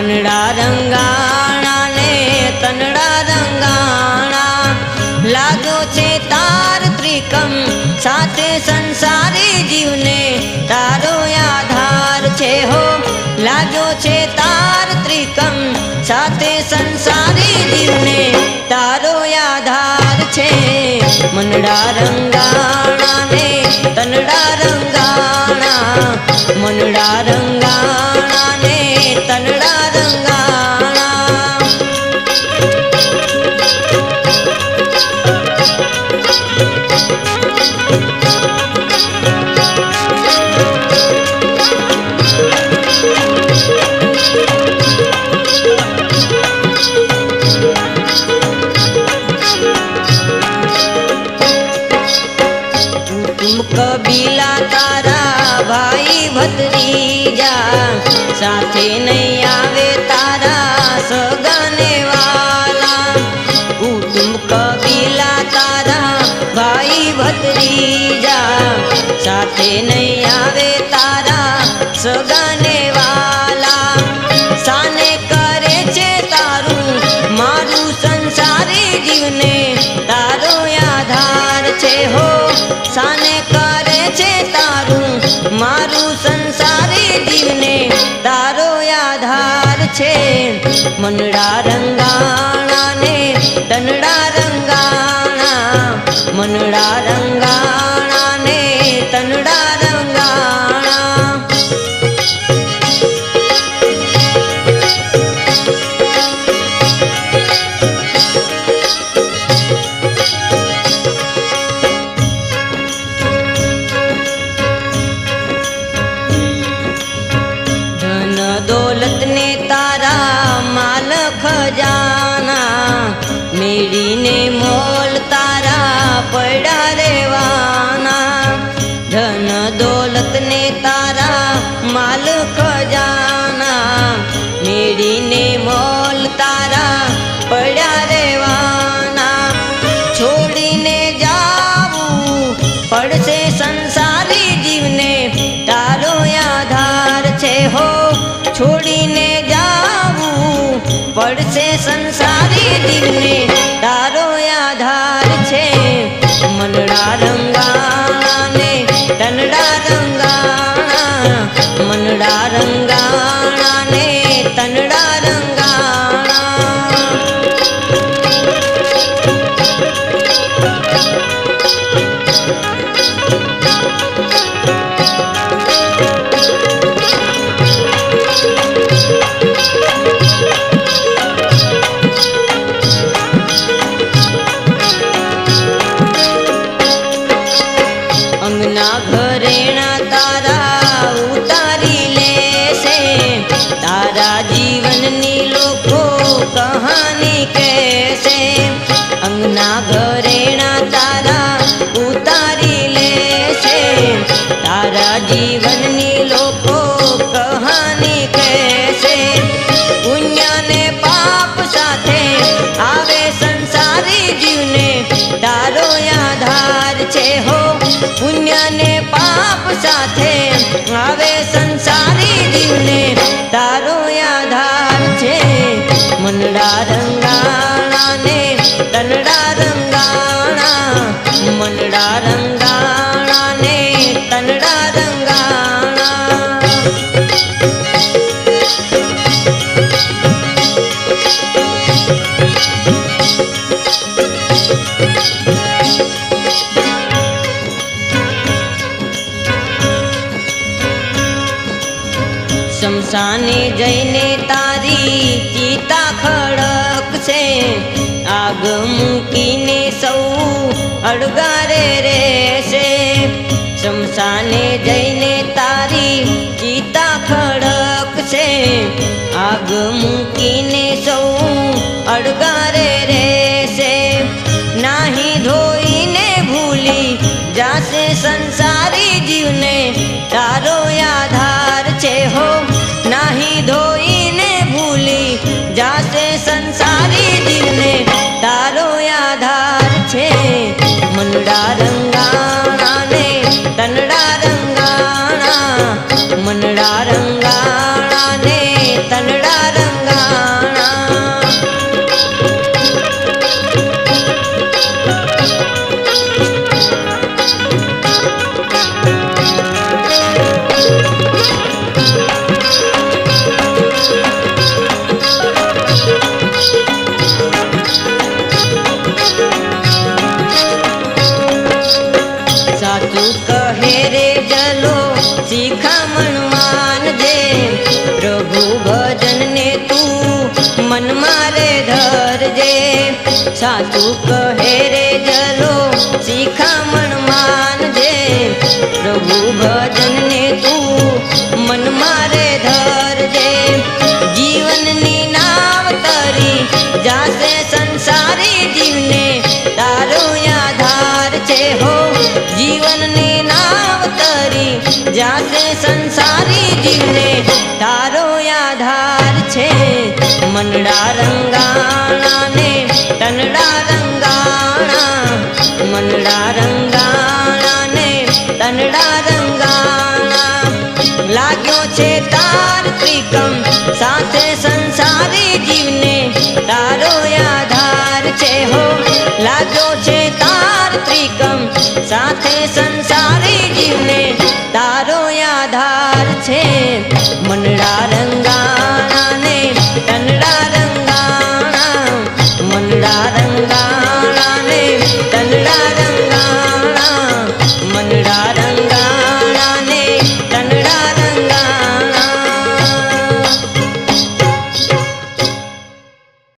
मनड़ा रंगाणा ने तनड़ा रंगाणा लागो छे तार त्रिकम साथे संसारी जीवने तारो आधार छे हो लागो छे तार त्रिकम साथे संसारी जीवने तारो आधार छे मनड़ा रंगाणा ने तनड़ा रंगाणा मनड़ा रंगाणा ने तनड़ा रंगाणा कबीला तारा भाई भत्रीजा साथे नहीं आवे तारा सगाने वाला कुटुंब कबीला तारा भाई भत्रीजा साथे नहीं आवे तारा सगाने वाला साने करे छे तारू मारू संसारी जीवने तारो आधार छे हो साने करे छे तारू मारू संसारी जीवने तारो आधार छे मनड़ा रंगाणा ने तनड़ा रंगाणा मनड़ा रंगाणा ने तनड़ा रंगाणा दौलत ने तारा माल खजाना मेरी ने मोल तारा पड़ा रेवाना धन दौलत ने तारा माल खजाना मेरी ने मोल तारा पड़ा रेवाना छोड़ी ने जावू पड़से संसारी जीवने तारो आधार छे हो छोड़ीने जावू पड़से संसारी जीवने तारो आधार छे मनड़ा रंगाणा ने तनड़ा रंगाणा मनड़ा रंगाणा ने तनड़ा रंगाणा अंगना घरेणा तारा उतारी लेसे तारा जीवन नी लोको कहानी कैसे अंगना घरेणा तारा उतारी लेसे तारा जीवन नी लोको कहानी कैसे पुण्य ने पाप साथे आवे संसारी जीवने तारो आधार छे हो पुण्य ने पाप साथे आवे संसारी जीवने तारो आधार छे मनड़ा रंगाणा ने तनड़ा रंगाणा मनड़ा रंगाणा ने तनड़ा रंगाणा शमशाने जईने तारी चीता खड़क छे आग मूकीने सौ अड़गारे रेसे शमशाने जईने तारी चीता खड़क छे आग मूकीने सौ अड़गारे रेसे नाही धोईने भूली जासे संसारी जीवने तारो आधार छे हो नाही धोईने भूली जासे संसारी जीवने तारो आधार छे मनड़ा रंगाणा ने तनड़ा रंगाणा मनड़ा रंगाणा ने तनड़ा रंगाणा પ્રભુ ભજન ને તું મન મારે ધરજે સાચું કહે રે જલો શિખામણ માનજે પ્રભુ ભજન ને તું મન મારે ધરજે જીવનની નાવ તરી જાશે સંસારી જીવને તારો આધાર છે હો જીવનની નાવ તરી જાશે સંસારી જીવને તારો આધાર છે મનડા રંગાણા ને તનડા રંગાણા મનડા રંગાણા ને તનડા રંગાણા લાગ્યો છે તાર ત્રિકમ સાથે સંસારી જીવને તારો આધાર છે હો લાગ્યો છે તાર ત્રિકમ સાથે સંસારી જીવને